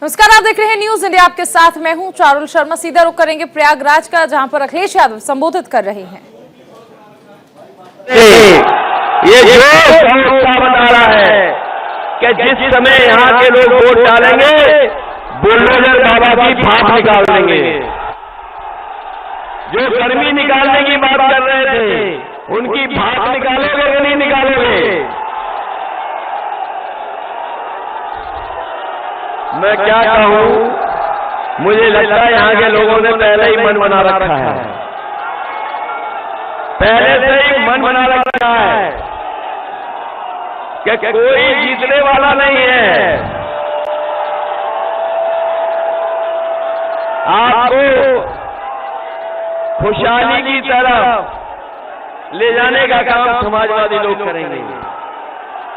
नमस्कार, आप देख रहे हैं न्यूज इंडिया। आपके साथ मैं हूं चारुल शर्मा। सीधा रुख करेंगे प्रयागराज का, जहां पर अखिलेश यादव संबोधित कर रहे हैं। ये जो बता रहा है कि जिस समय यहाँ के लोग वोट डालेंगे, बुलडोजर बाबा की भाप निकाल देंगे। जो गर्मी निकालने की बात कर रहे थे, उनकी भाप निकालोगे कि नहीं निकालोगे? मैं क्या कहूं, मुझे लगता है यहाँ के लोगों ने पहले ही मन बना रखा है, पहले से ही मन बना रखा है कि कोई जीतने वाला नहीं है। आपको खुशहाली की तरफ ले जाने का काम समाजवादी लोग करेंगे।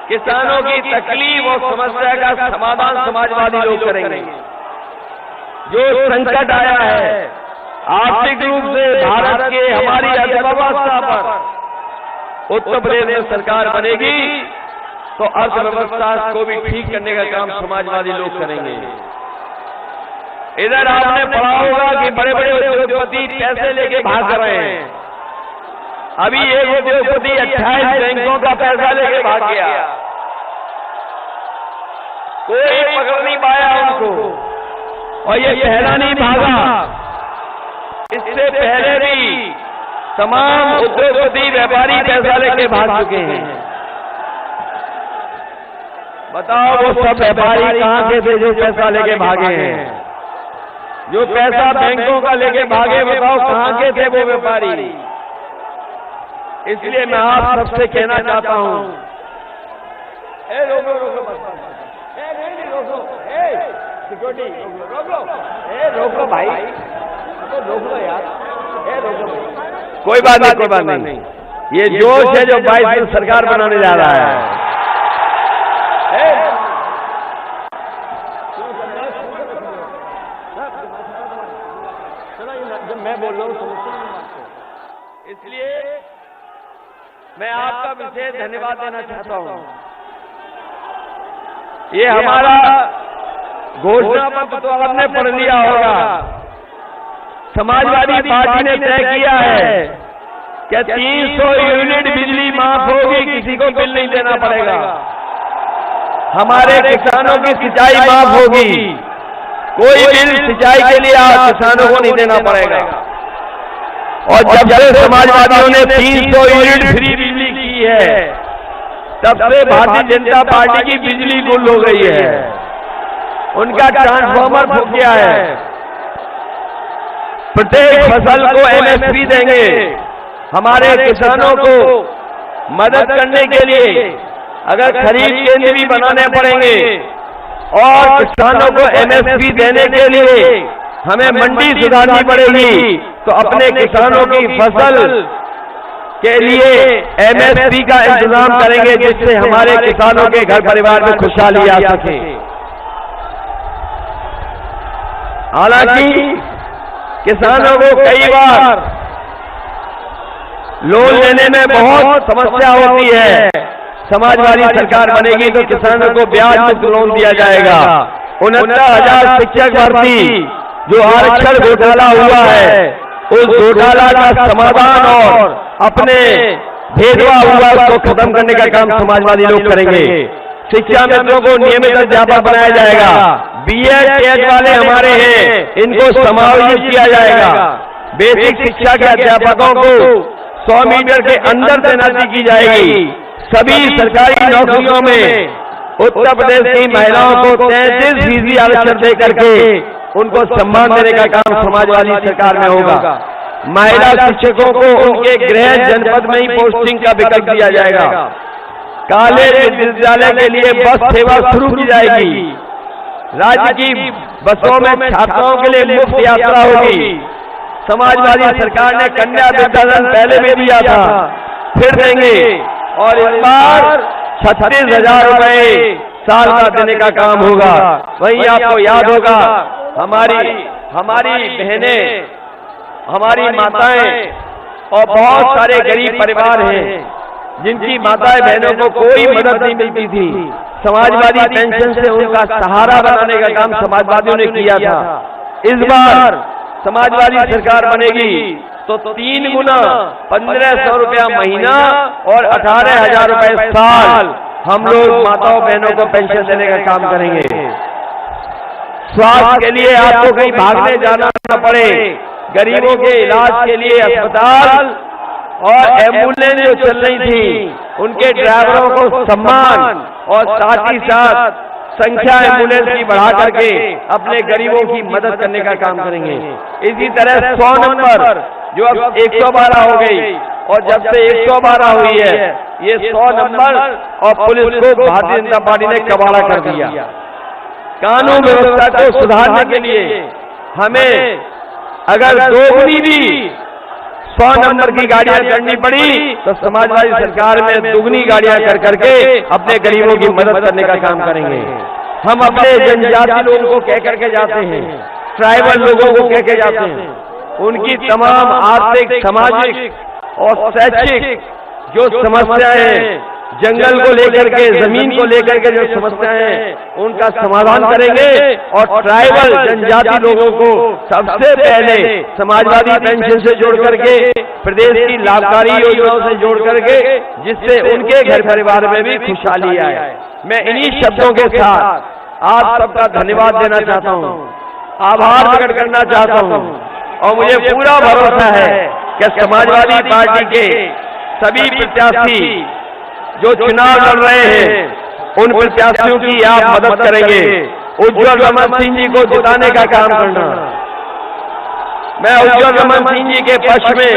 किसानों की तकलीफ और समस्या का समाधान समाजवादी लोग करेंगे। जो संकट आया है आर्थिक रूप से भारत के हमारी अर्थव्यवस्था पर, उत्तर प्रदेश में सरकार बनेगी तो अर्थव्यवस्था को भी ठीक करने का काम समाजवादी लोग करेंगे। इधर आपने पढ़ा होगा कि बड़े बड़े उद्योगपति पैसे लेके भाग रहे हैं। अभी एक उद्योगपति 28 बैंकों का पैसा लेके भाग गया, कोई पकड़ नहीं पाया उनको। और ये पहला नहीं भागा, इससे पहले भी तमाम उद्योगपति व्यापारी पैसा लेके भाग चुके हैं। बताओ वो सब व्यापारी कहां के थे जो पैसा लेके भागे हैं? जो पैसा बैंकों का लेके भागे, बताओ कहां के थे वो व्यापारी? इसलिए मैं आप सबसे कहना चाहता हूं, रोको भाई, रोको यार, कोई बात नहीं, कोई बात नहीं। ये जोश है जो 22 दिन सरकार बनाने जा रहा है। जब मैं बोल रहा हूँ इसलिए मैं आपका विशेष धन्यवाद देना चाहता हूं। ये हमारा घोषणा पत्र तो आपने पढ़ लिया होगा। समाजवादी पार्टी ने तय किया है कि 300 यूनिट बिजली माफ होगी, किसी को बिल नहीं देना पड़ेगा। हमारे किसानों की सिंचाई माफ होगी, कोई बिल सिंचाई के लिए किसानों को नहीं देना पड़ेगा। और जब से समाजवादियों ने 300 यूनिट फ्री बिजली की है, तब से भारतीय जनता पार्टी की बिजली गुल हो गई है। उनका ट्रांसफार्मर फूक गया है। प्रत्येक फसल को एमएसपी देंगे। हमारे किसानों को मदद करने के लिए अगर खरीद केंद्र भी बनाने पड़ेंगे और किसानों को एमएसपी देने के लिए हमें मंडी सुधारनी पड़ेगी, तो अपने किसानों की फसल के लिए एमएसपी का इंतजाम करेंगे, जिससे हमारे किसानों के घर परिवार में खुशहाली आ सके। हालांकि किसानों को कई बार लोन लेने में बहुत समस्या होती है। समाजवादी सरकार बनेगी तो किसानों को ब्याज मुक्त लोन दिया जाएगा। 69,000 शिक्षक भर्ती जो आरक्षण घोटाला हुआ है, उस घोटाला का समाधान और अपने भेदभाव हुआ उसको खत्म करने का काम समाजवादी लोग करेंगे। शिक्षा मित्रों को नियमित अध्यापक बनाया जाएगा। बीएड टेट वाले हमारे हैं, इनको समायोजित किया जाएगा। बेसिक शिक्षा के अध्यापकों को 100 मीटर के अंदर तैनाती की जाएगी। सभी सरकारी नौकरियों में उत्तर प्रदेश की महिलाओं को 33% आरक्षण दे करके उनको सम्मान देने का काम समाजवादी सरकार में होगा। महिला शिक्षकों को उनके गृह जनपद में ही पोस्टिंग का विकल्प दिया जाएगा। कॉलेज विद्यालय के लिए बस सेवा शुरू की जाएगी। राज्य की बसों में छात्राओं के लिए मुफ्त यात्रा होगी। समाजवादी सरकार ने कन्या विद्याधन पहले भी दिया था, फिर देंगे। और इस बार 36,000 रुपए साल का देने का काम होगा। वहीं आपको याद होगा, हमारी बहनें, हमारी माताएं और बहुत सारे गरीब परिवार हैं जिनकी माताएं बहनों को कोई मदद नहीं मिलती थी, समाजवादी पेंशन से उनका सहारा बनाने का काम समाजवादियों ने किया था। इस बार समाजवादी सरकार बनेगी तो 3 गुना 1500 रुपया महीना और 18,000 रुपए साल हम लोग माताओं बहनों को पेंशन देने का काम करेंगे। स्वास्थ्य के लिए आपको कहीं भागने जाना न पड़े, गरीबों के इलाज के लिए अस्पताल और एम्बुलेंस जो चल रही थी उनके ड्राइवरों को सम्मान और साथ ही साथ संख्या एम्बुलेंस की बढ़ा करके अपने गरीबों की मदद करने का काम करेंगे। इसी तरह 100 नंबर जो अब 112 हो गई और जब से 112 हुई है, ये 100 नंबर और पुलिस को भारतीय जनता पार्टी ने कबाड़ा कर दिया। कानून व्यवस्था को सुधारने के लिए हमें अगर दोगुनी भी 100 नंबर की गाड़ियां करनी पड़ी तो समाजवादी सरकार में दुगनी गाड़ियां कर करके अपने गरीबों की मदद करने का काम करेंगे। हम अपने जनजाति लोगों को कह करके जाते हैं, ट्राइबल लोगों को कह के जाते हैं, उनकी तमाम आर्थिक, सामाजिक और शैक्षिक जो समस्याएं हैं, जंगल को लेकर के, जमीन को लेकर के जो समस्याएं हैं, उनका समाधान करेंगे और ट्राइबल जनजाति लोगों को सबसे पहले समाजवादी पेंशन से जोड़ करके, प्रदेश की लाभकारी योजनाओं से जोड़ करके, जिससे उनके घर परिवार में भी खुशहाली आए। मैं इन्हीं शब्दों के साथ आप सबका धन्यवाद देना चाहता हूँ, आभार प्रकट करना चाहता हूँ और मुझे पूरा भरोसा है कि समाजवादी पार्टी के सभी प्रत्याशी जो चुनाव लड़ रहे हैं, उन प्रत्याशियों की आप मदद करेंगे। उज्ज्वल रमन सिंह जी को जिताने का काम करना। मैं उज्ज्वल रमन सिंह जी के पक्ष में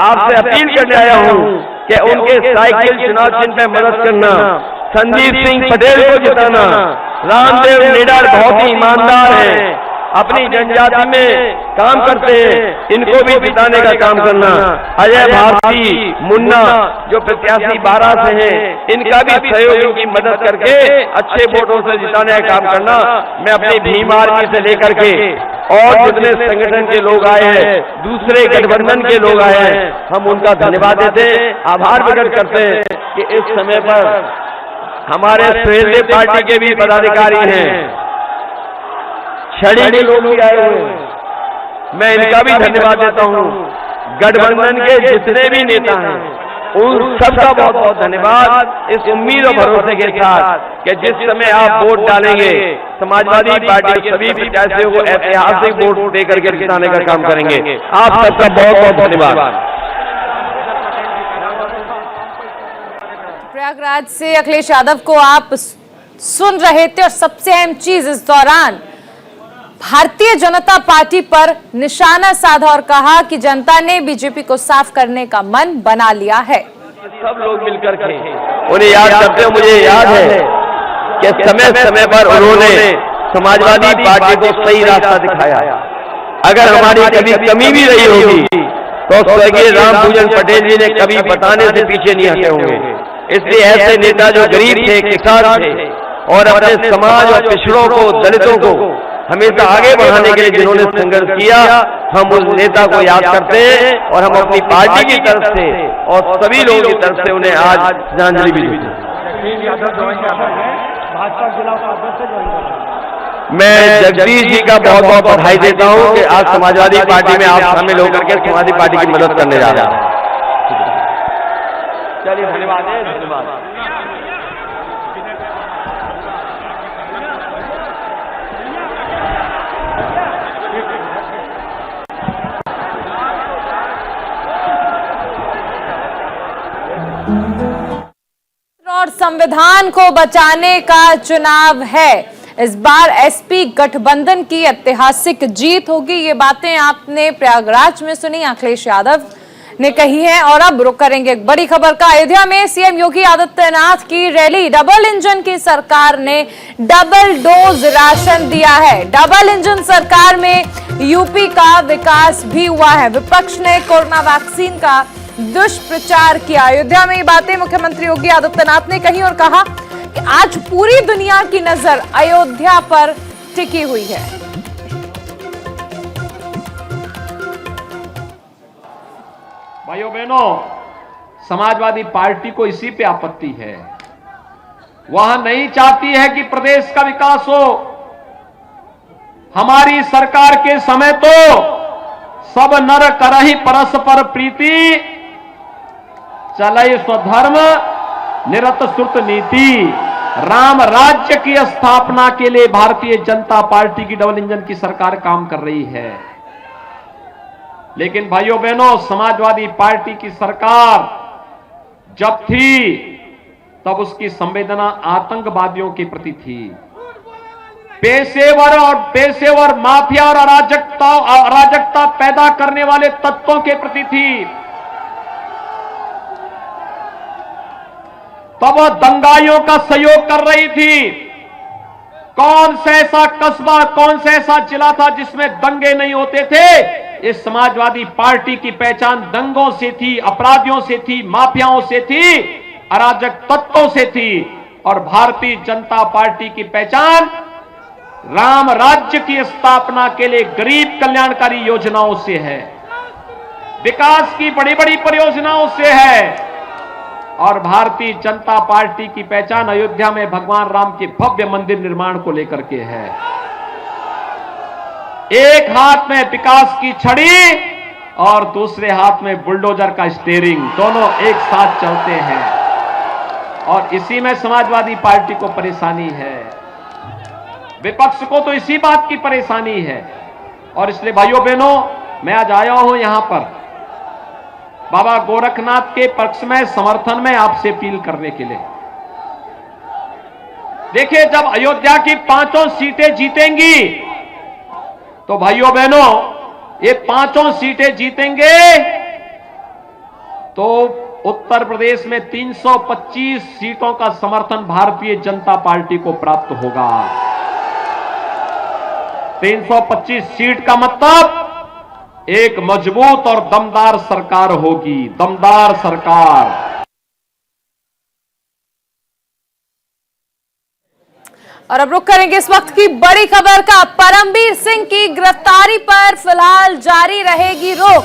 आपसे अपील करने आया हूं कि उनके साइकिल चुनाव चिन्ह पे मदद करना। संदीप सिंह पटेल को जिताना। रामदेव निडर बहुत ही ईमानदार हैं, अपनी जनजाति में काम करते हैं, इनको भी जिताने का काम करना। अजय भारती, मुन्ना जो प्रत्याशी 12 से हैं, इनका भी सहयोग की मदद करके अच्छे वोटों से जिताने का काम करना। मैं अपनी भीम आर्मी से लेकर के और जितने संगठन के लोग आए हैं, दूसरे गठबंधन के लोग आए हैं, हम उनका धन्यवाद देते हैं, आभार प्रकट करते हैं कि इस समय पर हमारे सुहेलदेव पार्टी के भी पदाधिकारी हैं, छड़ी के लोग भी आए हुए हैं, मैं इनका भी धन्यवाद देता हूं। गठबंधन के जितने भी नेता हैं, उन सबका बहुत बहुत धन्यवाद, इस उम्मीद और भरोसे के साथ कि जिस समय आप वोट डालेंगे, समाजवादी पार्टी के सभी प्रत्याशियों को ऐतिहासिक वोट देकर के जिताने का काम करेंगे। आप सबका बहुत बहुत धन्यवाद। प्रयागराज से अखिलेश यादव को आप सुन रहे थे और सबसे अहम चीज इस दौरान भारतीय जनता पार्टी पर निशाना साधा और कहा कि जनता ने बीजेपी को साफ करने का मन बना लिया है। सब लोग मिलकर के उन्हें याद करते हैं। मुझे याद है कि समय समय पर उन्होंने समाजवादी पार्टी को सही रास्ता दिखाया। अगर हमारी कभी कमी भी रही होगी तो स्वर्गीय रामपूजन पटेल जी ने कभी बताने से पीछे नहीं हटे होंगे। इसलिए ऐसे नेता जो गरीब थे, किसान थे और अपने समाज और पिछड़ों को, दलितों को हमेशा आगे बढ़ाने के लिए जिन्होंने संघर्ष किया, हम उस नेता को याद करते हैं और हम अपनी पार्टी की तरफ से और सभी लोगों की तरफ से उन्हें आज श्रद्धांजलि भी देते हैं। मैं जगदीश जी का बहुत बहुत बधाई देता हूं कि आज समाजवादी पार्टी में आप शामिल होकर के समाजवादी पार्टी की मदद करने जा रहे हैं। चलिए, धन्यवाद है, धन्यवाद। और संविधान को बचाने का चुनाव है। इस बार एसपी गठबंधन की ऐतिहासिक जीत होगी। ये बातें आपने प्रयागराज में सुनी, अखिलेश यादव ने कही है। और अब रुक करेंगे एक बड़ी खबर का। अयोध्या में सीएम योगी आदित्यनाथ की रैली। डबल इंजन की सरकार ने डबल डोज राशन दिया है। डबल इंजन सरकार में यूपी का विकास भी हुआ है। विपक्ष ने कोरोना वैक्सीन का दुष्प्रचार किया। अयोध्या में ये बातें मुख्यमंत्री योगी आदित्यनाथ ने कही और कहा कि आज पूरी दुनिया की नजर अयोध्या पर टिकी हुई है। भाइयों बहनों, समाजवादी पार्टी को इसी पे आपत्ति है। वह नहीं चाहती है कि प्रदेश का विकास हो। हमारी सरकार के समय तो सब नर करहि परस्पर प्रीति, चलई स्वधर्म निरत श्रुत नीति। राम राज्य की स्थापना के लिए भारतीय जनता पार्टी की डबल इंजन की सरकार काम कर रही है। लेकिन भाइयों बहनों, समाजवादी पार्टी की सरकार जब थी तब उसकी संवेदना आतंकवादियों के प्रति थी। पेशेवर माफिया और अराजकता पैदा करने वाले तत्वों के प्रति थी। तब वह दंगाइयों का सहयोग कर रही थी। कौन सा ऐसा कस्बा, कौन सा ऐसा जिला था जिसमें दंगे नहीं होते थे? इस समाजवादी पार्टी की पहचान दंगों से थी, अपराधियों से थी, माफियाओं से थी, अराजक तत्वों से थी। और भारतीय जनता पार्टी की पहचान राम राज्य की स्थापना के लिए गरीब कल्याणकारी योजनाओं से है, विकास की बड़ी बड़ी परियोजनाओं से है। और भारतीय जनता पार्टी की पहचान अयोध्या में भगवान राम के भव्य मंदिर निर्माण को लेकर के है। एक हाथ में विकास की छड़ी और दूसरे हाथ में बुलडोजर का स्टीयरिंग, दोनों एक साथ चलते हैं। और इसी में समाजवादी पार्टी को परेशानी है, विपक्ष को तो इसी बात की परेशानी है। और इसलिए भाइयों बहनों, मैं आज आया हूं यहां पर बाबा गोरखनाथ के पक्ष में, समर्थन में आपसे अपील करने के लिए। देखिए, जब अयोध्या की 5 सीटें जीतेंगी तो भाइयों बहनों, ये 5 सीटें जीतेंगे तो उत्तर प्रदेश में 325 सीटों का समर्थन भारतीय जनता पार्टी को प्राप्त होगा। 325 सीट का मतलब एक मजबूत और दमदार सरकार होगी, दमदार सरकार। और अब रुक करेंगे इस वक्त की बड़ी खबर का। परमबीर सिंह की गिरफ्तारी पर फिलहाल जारी रहेगी रोक।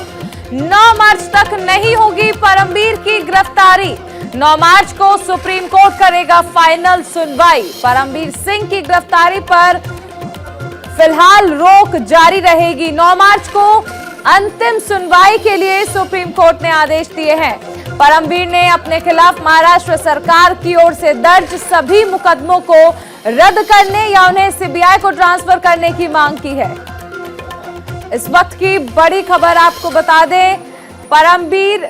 9 मार्च तक नहीं होगी परमबीर की गिरफ्तारी। 9 मार्च को सुप्रीम कोर्ट करेगा फाइनल सुनवाई। परमबीर सिंह की गिरफ्तारी पर फिलहाल रोक जारी रहेगी। 9 मार्च को अंतिम सुनवाई के लिए सुप्रीम कोर्ट ने आदेश दिए हैं। परमबीर ने अपने खिलाफ महाराष्ट्र सरकार की ओर से दर्ज सभी मुकदमों को रद्द करने या उन्हें सीबीआई को ट्रांसफर करने की मांग की है। इस वक्त की बड़ी खबर आपको बता दें, परमबीर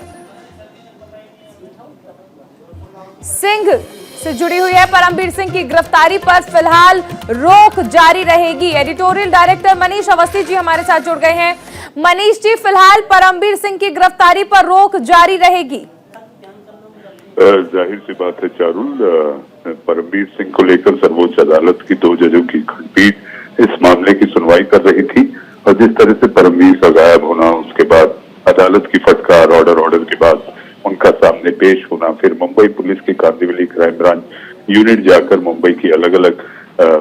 सिंह से जुड़ी हुई है। परमबीर सिंह की गिरफ्तारी पर फिलहाल रोक जारी रहेगी। एडिटोरियल डायरेक्टर मनीष अवस्थी जी हमारे साथ जुड़ गए हैं। मनीष जी, फिलहाल परमबीर सिंह की गिरफ्तारी पर रोक जारी रहेगी। जाहिर सी बात है चारुल, परमबीर सिंह को लेकर सर्वोच्च अदालत की 2 जजों की खंडपीठ इस मामले की सुनवाई कर रही थी। और जिस तरह से परमबीर का गायब होना, उसके बाद अदालत की फटकार, ऑर्डर के बाद उनका सामने पेश होना, फिर मुंबई पुलिस की कांदिवली क्राइम ब्रांच यूनिट जाकर मुंबई की अलग अलग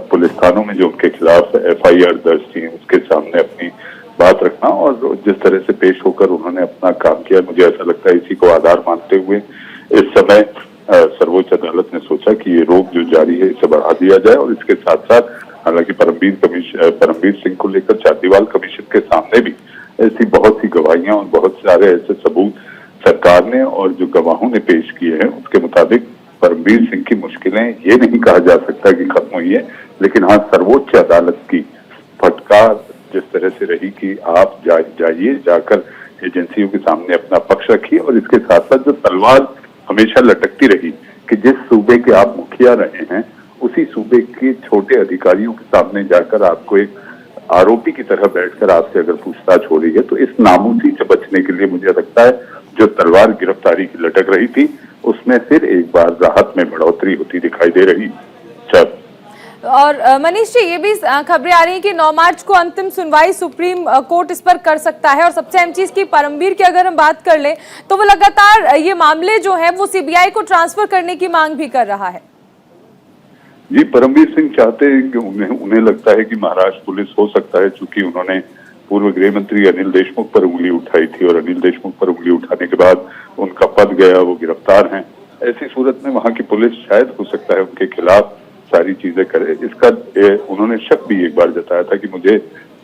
पुलिस थानों में जो उनके खिलाफ FIR दर्ज थी उसके सामने अपनी बात रखना और जिस तरह से पेश होकर उन्होंने अपना काम किया, मुझे ऐसा लगता है इसी को आधार मानते हुए इस समय सर्वोच्च अदालत ने सोचा कि ये रोक जो जारी है इसे बढ़ा दिया जाए। और इसके साथ साथ हालांकि परमबीर सिंह को लेकर चांदीवाल कमीशन के सामने भी ऐसी बहुत सी गवाहियां और बहुत सारे ऐसे सबूत सरकार ने और जो गवाहों ने पेश किए हैं उसके मुताबिक परमबीर सिंह की मुश्किलें ये नहीं कहा जा सकता कि खत्म हुई है, लेकिन हाँ, सर्वोच्च अदालत की फटकार जिस तरह से रही कि आप जाइए, जाकर एजेंसियों के सामने अपना पक्ष रखिए। और इसके साथ साथ जो तलवार हमेशा लटकती रही कि जिस सूबे के आप मुखिया रहे हैं उसी सूबे के छोटे अधिकारियों के सामने जाकर आपको एक आरोपी की तरह बैठकर आपसे अगर पूछताछ हो रही है, तो इस नामूसी से बचने के लिए मुझे लगता है जो तलवार गिरफ्तारी की लटक रही थी उसमें फिर एक बार राहत में बढ़ोतरी होती दिखाई दे रही। और मनीष जी, ये भी खबरें आ रही हैं कि 9 मार्च को अंतिम सुनवाई सुप्रीम कोर्ट इस पर कर सकता है। और सबसे अहम चीज की परमबीर की अगर हम बात कर लें तो वो लगातार ये मामले जो है वो सीबीआई को ट्रांसफर करने की मांग भी कर रहा है। जी, परमबीर सिंह चाहते हैं कि उन्हें लगता है कि महाराष्ट्र पुलिस हो सकता है, चूंकि उन्होंने पूर्व गृह मंत्री अनिल देशमुख पर उंगली उठाई थी और अनिल देशमुख पर उंगली उठाने के बाद उनका पद गया, वो गिरफ्तार हैं। ऐसी सूरत में वहां की पुलिस शायद हो सकता है उनके खिलाफ सारी चीजें करे। इसका उन्होंने शक भी एक बार जताया था कि मुझे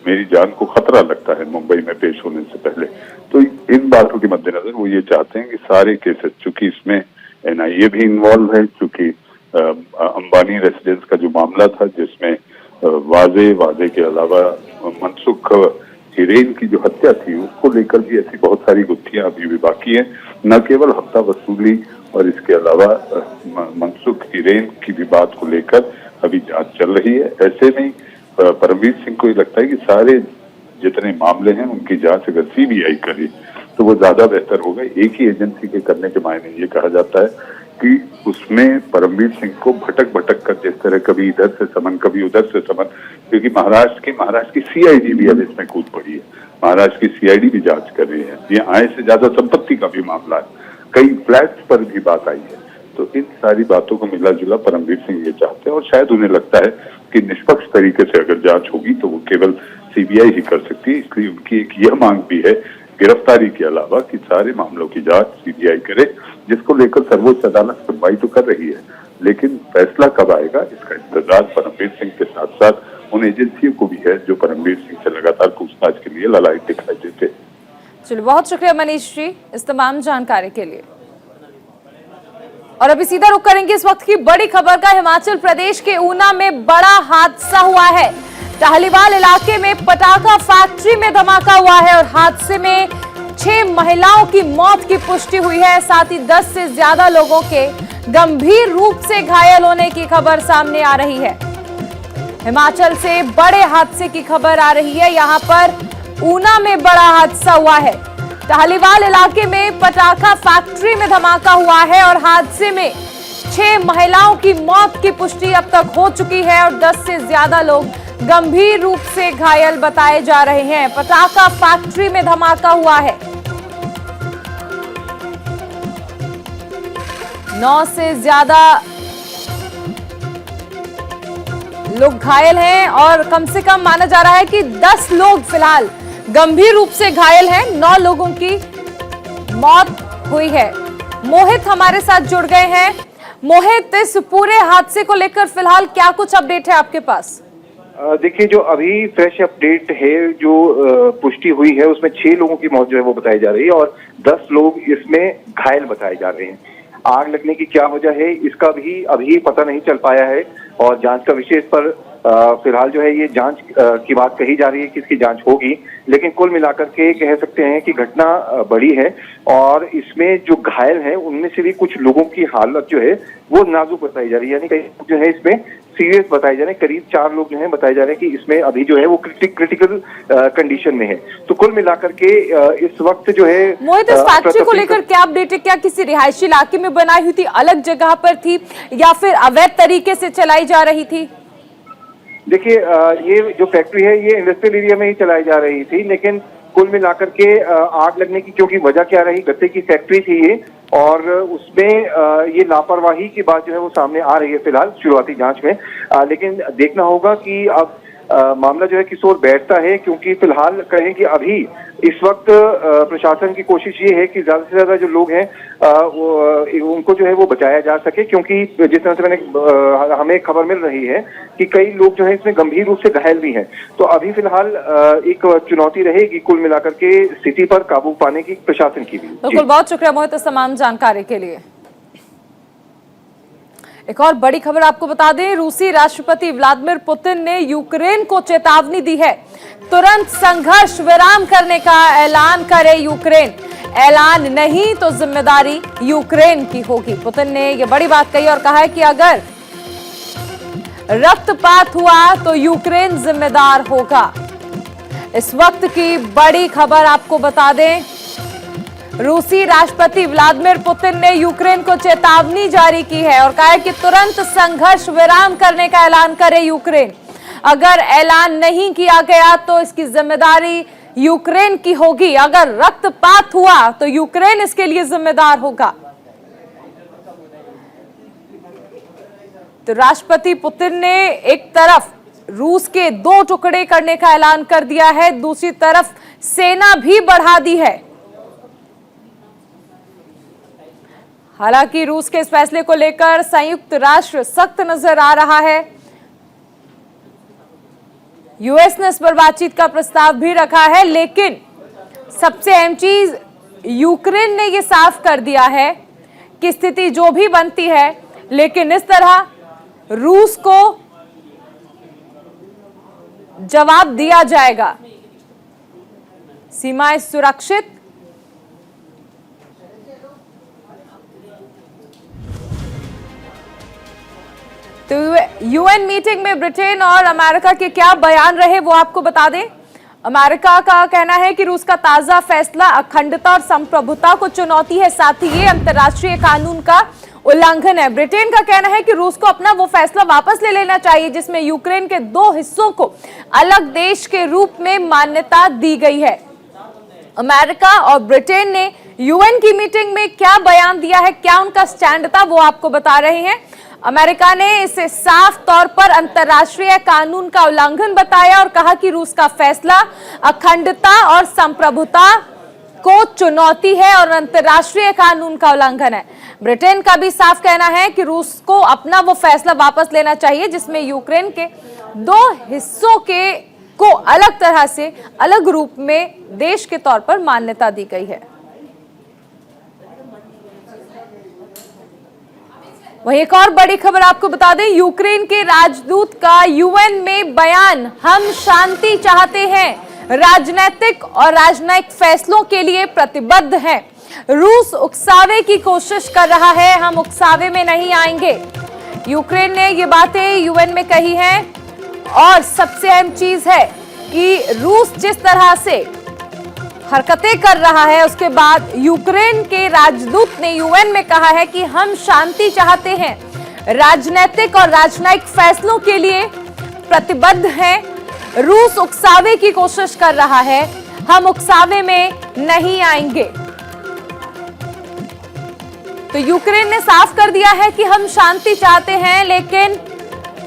मेरी जान को खतरा लगता है मुंबई में पेश होने से पहले। तो इन बातों के मद्देनजर वो ये चाहते हैं कि सारे केसेस, चूंकि इसमें NIA भी इन्वॉल्व है, चूंकि अंबानी रेसिडेंस का जो मामला था जिसमें वाजे के अलावा मनसुख हिरेन की जो हत्या थी उसको लेकर भी ऐसी बहुत सारी गुत्थियां अभी भी बाकी हैं। न केवल हफ्ता वसूली और इसके अलावा मनसुख हिरेन की भी बात को लेकर अभी जांच चल रही है। ऐसे में परमवीर सिंह को ये लगता है कि सारे जितने मामले हैं उनकी जांच अगर CBI करे तो वो ज्यादा बेहतर होगा। एक ही एजेंसी के करने के मायने ये कहा जाता है कि उसमें परमवीर सिंह को भटक कर जिस तरह कभी इधर से समन कभी उधर से समन, क्योंकि महाराष्ट्र की CID भी अब इसमें कूद पड़ी है। महाराष्ट्र की CID भी जांच कर रही है। ये आय से ज्यादा संपत्ति का भी मामला है, कई फ्लैट्स पर भी बात आई है। तो इन सारी बातों को मिला जुला परमवीर सिंह ये चाहते हैं और शायद उन्हें लगता है कि निष्पक्ष तरीके से अगर जांच होगी तो वो केवल CBI ही कर सकती है। इसलिए उनकी एक यह मांग भी है गिरफ्तारी के अलावा कि सारे मामलों की जांच CBI करे, जिसको लेकर सर्वोच्च अदालत सुनवाई तो कर रही है, लेकिन फैसला कब आएगा इसका इंतजार परमवीर सिंह के साथ साथ उन एजेंसियों को भी है जो परमवीर सिंह से लगातार पूछताछ के लिए ललायत दिखाई देते। चलिए, बहुत शुक्रिया मनीष जी इस तमाम जानकारी के लिए। और अभी सीधा रुख करेंगे इस वक्त की बड़ी खबर का। हिमाचल प्रदेश के ऊना में बड़ा हादसा हुआ है। टाहलीवाल इलाके में पटाखा फैक्ट्री में धमाका हुआ है और हादसे में 6 महिलाओं की मौत की पुष्टि हुई है। साथ ही 10 से ज्यादा लोगों के गंभीर रूप से घायल होने की खबर सामने आ रही है। हिमाचल से बड़े हादसे की खबर आ रही है। यहां पर ऊना में बड़ा हादसा हुआ है। टाहलीवाल इलाके में पटाखा फैक्ट्री में धमाका हुआ है और हादसे में 6 महिलाओं की मौत की पुष्टि अब तक हो चुकी है और 10 से ज्यादा लोग गंभीर रूप से घायल बताए जा रहे हैं। पटाखा फैक्ट्री में धमाका हुआ है। 9 से ज्यादा लोग घायल हैं और कम से कम माना जा रहा है कि 10 लोग फिलहाल गंभीर रूप से घायल हैं। 9 लोगों की मौत हुई है। मोहित हमारे साथ जुड़ गए हैं। मोहित, इस पूरे हादसे को लेकर फिलहाल क्या कुछ अपडेट है आपके पास? देखिए, जो अभी फ्रेश अपडेट है, जो पुष्टि हुई है उसमें 6 लोगों की मौत जो है वो बताई जा रही है और 10 लोग इसमें घायल बताए जा रहे हैं। आग लगने की क्या वजह है इसका भी अभी पता नहीं चल पाया है और जांच का विषय पर फिलहाल जो है ये जांच की बात कही जा रही है कि इसकी जांच होगी। लेकिन कुल मिलाकर के कह सकते हैं कि घटना बड़ी है और इसमें जो घायल हैं उनमें से भी कुछ लोगों की हालत जो है वो नाजुक बताई जा रही है, यानी कई जो है इसमें सीरियस बताए जा रहे हैं। करीब 4 लोग जो हैं बताए जा रहे हैं कि इसमें अभी जो है वो क्रिटिकल कंडीशन में है। तो कुल मिलाकर के इस वक्त जो है मोहित, इस फैक्ट्री को लेकर क्या अपडेट है? क्या किसी रिहायशी इलाके में बनाई हुई थी, अलग जगह पर थी या फिर अवैध तरीके से चलाई जा रही थी? देखिए, ये जो फैक्ट्री है ये इंडस्ट्रियल एरिया में ही चलाई जा रही थी, लेकिन कुल मिलाकर के आग लगने की क्योंकि वजह क्या रही, गत्ते की फैक्ट्री थी ये और उसमें ये लापरवाही की बात जो है वो सामने आ रही है फिलहाल शुरुआती जांच में। लेकिन देखना होगा कि अब मामला जो है किस ओर बैठता है, क्योंकि फिलहाल कहें कि अभी इस वक्त प्रशासन की कोशिश ये है कि ज्यादा से ज्यादा जो लोग हैं उनको जो है वो बचाया जा सके, क्योंकि जिस तरह से हमें खबर मिल रही है कि कई लोग जो है इसमें गंभीर रूप से घायल भी हैं। तो अभी फिलहाल एक चुनौती रहेगी कुल मिलाकर के स्थिति पर काबू पाने की प्रशासन की भी। बिल्कुल, बहुत शुक्रिया मोहित इस तमाम जानकारी के लिए। एक और बड़ी खबर आपको बता दें, रूसी राष्ट्रपति व्लादिमीर पुतिन ने यूक्रेन को चेतावनी दी है, तुरंत संघर्ष विराम करने का ऐलान करे यूक्रेन। ऐलान नहीं तो जिम्मेदारी यूक्रेन की होगी। पुतिन ने यह बड़ी बात कही और कहा है कि अगर रक्तपात हुआ तो यूक्रेन जिम्मेदार होगा। इस वक्त की बड़ी खबर आपको बता दें, रूसी राष्ट्रपति व्लादिमीर पुतिन ने यूक्रेन को चेतावनी जारी की है और कहा है कि तुरंत संघर्ष विराम करने का ऐलान करे यूक्रेन। अगर ऐलान नहीं किया गया तो इसकी जिम्मेदारी यूक्रेन की होगी। अगर रक्तपात हुआ तो यूक्रेन इसके लिए जिम्मेदार होगा। तो राष्ट्रपति पुतिन ने एक तरफ रूस के 2 टुकड़े करने का ऐलान कर दिया है, दूसरी तरफ सेना भी बढ़ा दी है। हालांकि रूस के इस फैसले को लेकर संयुक्त राष्ट्र सख्त नजर आ रहा है। यूएस ने इस पर बातचीत का प्रस्ताव भी रखा है, लेकिन सबसे अहम चीज यूक्रेन ने यह साफ कर दिया है कि स्थिति जो भी बनती है, लेकिन इस तरह रूस को जवाब दिया जाएगा। सीमाएं सुरक्षित, तो यूएन मीटिंग में ब्रिटेन और अमेरिका के क्या बयान रहे वो आपको बता दें। अमेरिका का कहना है कि रूस का ताजा फैसला अखंडता और संप्रभुता को चुनौती है, साथ ही ये अंतर्राष्ट्रीय कानून का उल्लंघन है। ब्रिटेन का कहना है कि रूस को अपना वो फैसला वापस ले लेना चाहिए जिसमें यूक्रेन के 2 हिस्सों को अलग देश के रूप में मान्यता दी गई है। अमेरिका और ब्रिटेन ने यूएन की मीटिंग में क्या बयान दिया है, क्या उनका स्टैंड था, वो आपको बता रहे हैं। अमेरिका ने इसे साफ तौर पर अंतर्राष्ट्रीय कानून का उल्लंघन बताया और कहा कि रूस का फैसला अखंडता और संप्रभुता को चुनौती है और अंतर्राष्ट्रीय कानून का उल्लंघन है। ब्रिटेन का भी साफ कहना है कि रूस को अपना वो फैसला वापस लेना चाहिए जिसमें यूक्रेन के 2 हिस्सों को अलग तरह से अलग रूप में देश के तौर पर मान्यता दी गई है। वहीं एक और बड़ी खबर आपको बता दें, यूक्रेन के राजदूत का यूएन में बयान, हम शांति चाहते हैं, राजनीतिक और राजनयिक फैसलों के लिए प्रतिबद्ध हैं। रूस उकसावे की कोशिश कर रहा है, हम उकसावे में नहीं आएंगे। यूक्रेन ने ये बातें यूएन में कही हैं और सबसे अहम चीज है कि रूस जिस तरह से हरकतें कर रहा है, उसके बाद यूक्रेन के राजदूत ने यूएन में कहा है कि हम शांति चाहते हैं, राजनीतिक और राजनयिक फैसलों के लिए प्रतिबद्ध हैं। रूस उकसावे की कोशिश कर रहा है, हम उकसावे में नहीं आएंगे। तो यूक्रेन ने साफ कर दिया है कि हम शांति चाहते हैं, लेकिन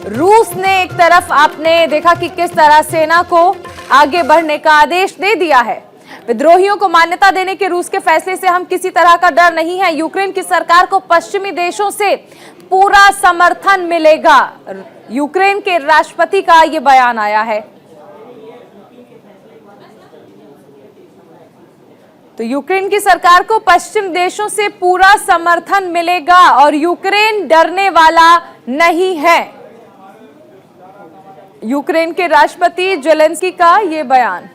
रूस ने एक तरफ आपने देखा कि किस तरह सेना को आगे बढ़ने का आदेश दे दिया है। विद्रोहियों को मान्यता देने के रूस के फैसले से हम किसी तरह का डर नहीं है। यूक्रेन की सरकार को पश्चिमी देशों से पूरा समर्थन मिलेगा। यूक्रेन के राष्ट्रपति का यह बयान आया है। तो यूक्रेन की सरकार को पश्चिम देशों से पूरा समर्थन मिलेगा और यूक्रेन डरने वाला नहीं है। यूक्रेन के राष्ट्रपति जेलेंस्की का यह बयान।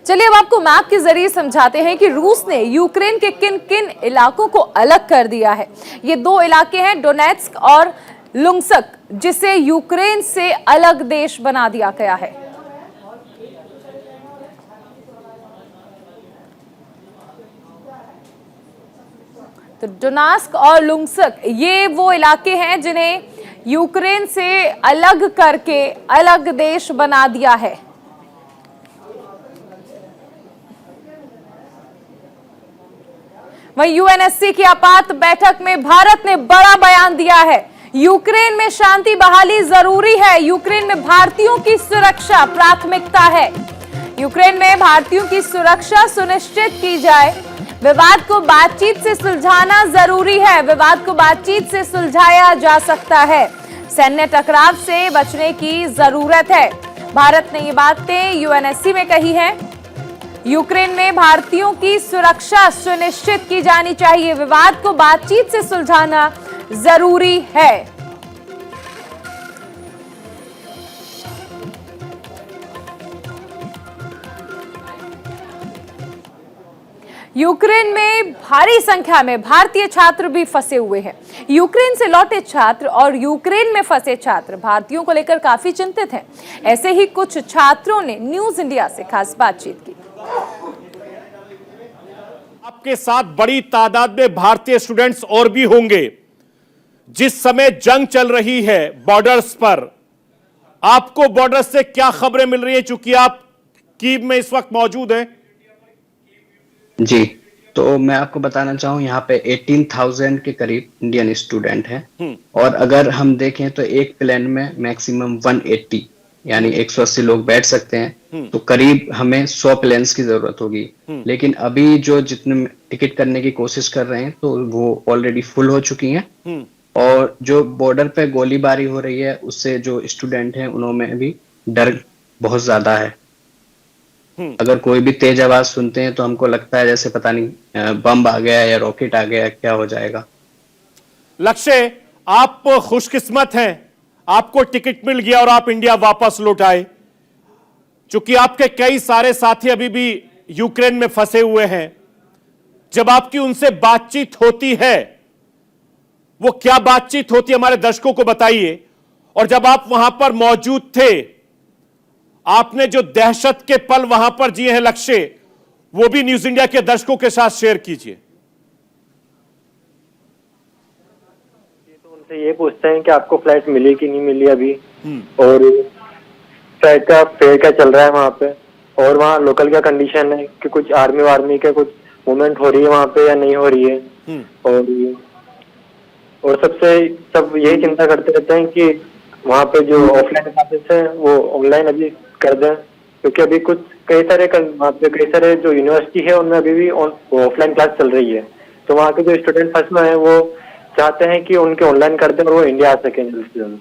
चलिए अब आपको मैप के जरिए समझाते हैं कि रूस ने यूक्रेन के किन किन इलाकों को अलग कर दिया है। ये 2 इलाके हैं, डोनेट्स्क और लुंस्क, जिसे यूक्रेन से अलग देश बना दिया गया है। तो डोनेट्स्क और लुंस्क ये वो इलाके हैं जिन्हें यूक्रेन से अलग करके अलग देश बना दिया है। वहीं यूएनएससी की आपात बैठक में भारत ने बड़ा बयान दिया है। यूक्रेन में शांति बहाली जरूरी है, यूक्रेन में भारतीयों की सुरक्षा प्राथमिकता है। यूक्रेन में भारतीयों की सुरक्षा सुनिश्चित की जाए। विवाद को बातचीत से सुलझाना जरूरी है, विवाद को बातचीत से सुलझाया जा सकता है। सैन्य टकराव से बचने की जरूरत है। भारत ने ये बातें यूएनएससी में कही है। यूक्रेन में भारतीयों की सुरक्षा सुनिश्चित की जानी चाहिए, विवाद को बातचीत से सुलझाना जरूरी है। यूक्रेन में भारी संख्या में भारतीय छात्र भी फंसे हुए हैं। यूक्रेन से लौटे छात्र और यूक्रेन में फंसे छात्र भारतीयों को लेकर काफी चिंतित हैं। ऐसे ही कुछ छात्रों ने न्यूज इंडिया से खास बातचीत की। आपके साथ बड़ी तादाद में भारतीय स्टूडेंट्स और भी होंगे। जिस समय जंग चल रही है बॉर्डर्स पर, आपको बॉर्डर से क्या खबरें मिल रही है, चूंकि आप कीव में इस वक्त मौजूद हैं? जी, तो मैं आपको बताना चाहूँ यहाँ पे 18,000 के करीब इंडियन स्टूडेंट हैं और अगर हम देखें तो एक प्लेन में मैक्सिमम 180 यानी 180 लोग बैठ सकते हैं, तो करीब हमें 100 प्लेन्स की जरूरत होगी। लेकिन अभी जो जितने टिकट करने की कोशिश कर रहे हैं तो वो ऑलरेडी फुल हो चुकी हैं और जो बॉर्डर पे गोलीबारी हो रही है उससे जो स्टूडेंट हैं उनमें भी डर बहुत ज्यादा है। अगर कोई भी तेज आवाज सुनते हैं तो हमको लगता है जैसे पता नहीं बम आ गया या रॉकेट आ गया, क्या हो जाएगा। लक्ष्य, आप खुशकिस्मत हैं, आपको टिकट मिल गया और आप इंडिया वापस लौट आए। चूंकि आपके कई सारे साथी अभी भी यूक्रेन में फंसे हुए हैं, जब आपकी उनसे बातचीत होती है, वो क्या बातचीत होती है हमारे दर्शकों को बताइए। और जब आप वहां पर मौजूद थे, आपने जो दहशत के पल वहां पर जिए हैं लक्ष्य, वो भी न्यूज इंडिया के दर्शकों के साथ शेयर कीजिए। तो उनसे ये पूछते हैं कि आपको फ्लाइट मिली कि नहीं मिली अभी, और फ्लाइट का फेयर क्या चल रहा है वहाँ पे, और वहाँ लोकल क्या कंडीशन है कि कुछ आर्मी वार्मी के कुछ मूवमेंट हो रही है वहाँ पे या नहीं हो रही है। और सब यही चिंता करते रहते हैं कि वहाँ पे जो ऑफलाइन क्लासेस है वो ऑनलाइन अभी कर दें, क्योंकि अभी कई सारे जो यूनिवर्सिटी है उनमें अभी भी ऑफलाइन क्लास चल रही है। तो वहाँ के जो स्टूडेंट फंसे हैं वो चाहते हैं कि उनके ऑनलाइन कर दें और वो इंडिया आ सकें जल्द से जल्द।